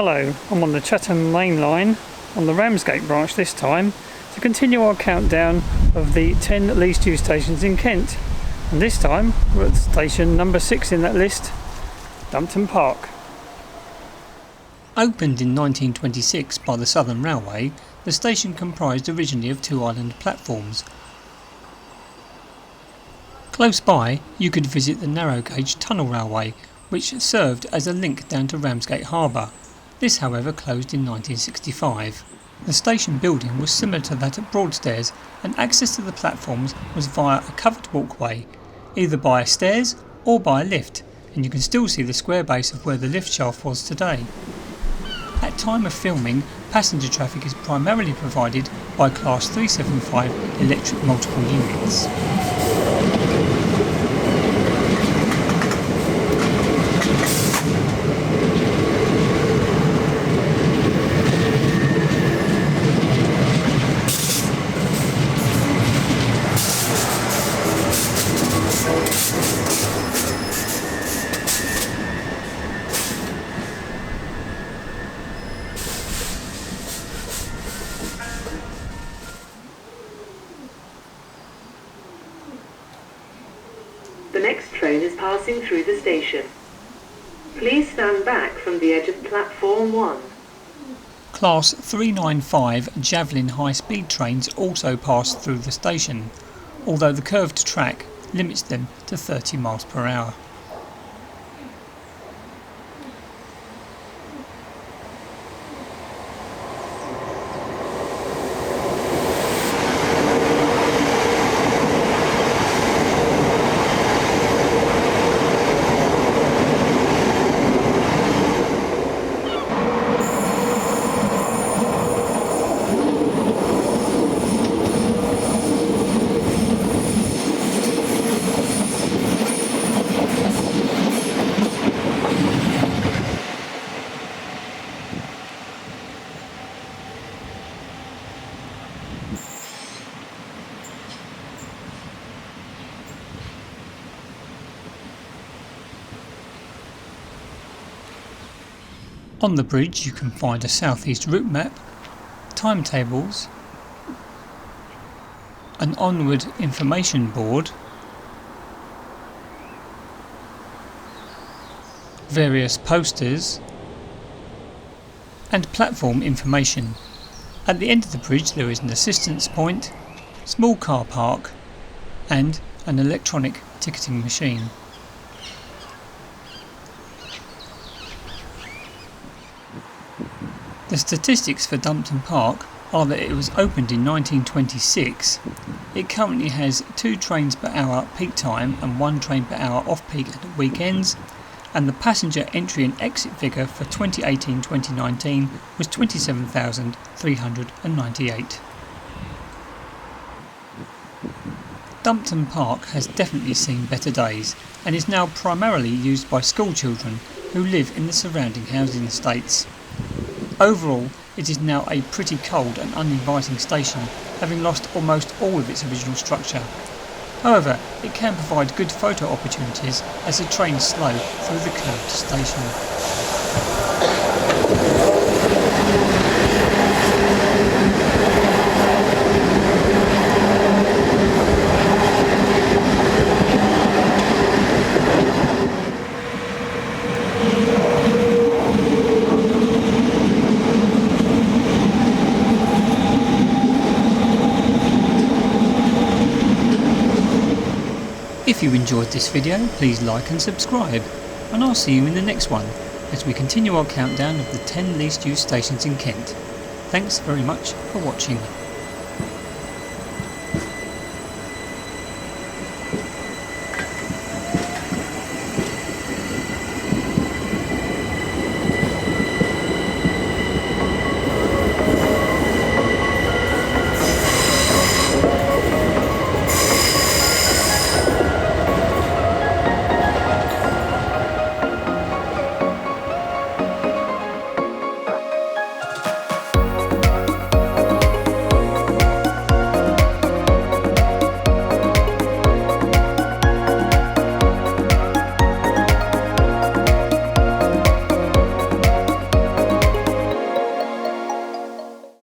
Hello, I'm on the Chatham Main Line on the Ramsgate branch this time to continue our countdown of the 10 least used stations in Kent. And this time we're at station number 6 in that list, Dumpton Park. Opened in 1926 by the Southern Railway, the station comprised originally of 2 island platforms. Close by you could visit the narrow gauge tunnel railway, which served as a link down to Ramsgate Harbour. This however closed in 1965. The station building was similar to that at Broadstairs, and access to the platforms was via a covered walkway, either by stairs or by a lift, and you can still see the square base of where the lift shaft was today. At time of filming, passenger traffic is primarily provided by Class 375 electric multiple units. The next train is passing through the station. Please stand back from the edge of platform 1. Class 395 Javelin high-speed trains also pass through the station, although the curved track limits them to 30 miles per hour. On the bridge you can find a southeast route map, timetables, an onward information board, various posters and platform information. At the end of the bridge there is an assistance point, small car park and an electronic ticketing machine. The statistics for Dumpton Park are that it was opened in 1926. It currently has 2 trains per hour peak time and 1 train per hour off peak at weekends, and the passenger entry and exit figure for 2018-2019 was 27,398. Dumpton Park has definitely seen better days and is now primarily used by school children who live in the surrounding housing estates. Overall, it is now a pretty cold and uninviting station, having lost almost all of its original structure. However, it can provide good photo opportunities as the trains slow through the curved station. If you enjoyed this video, please like and subscribe, and I'll see you in the next one as we continue our countdown of the 10 least used stations in Kent. Thanks very much for watching.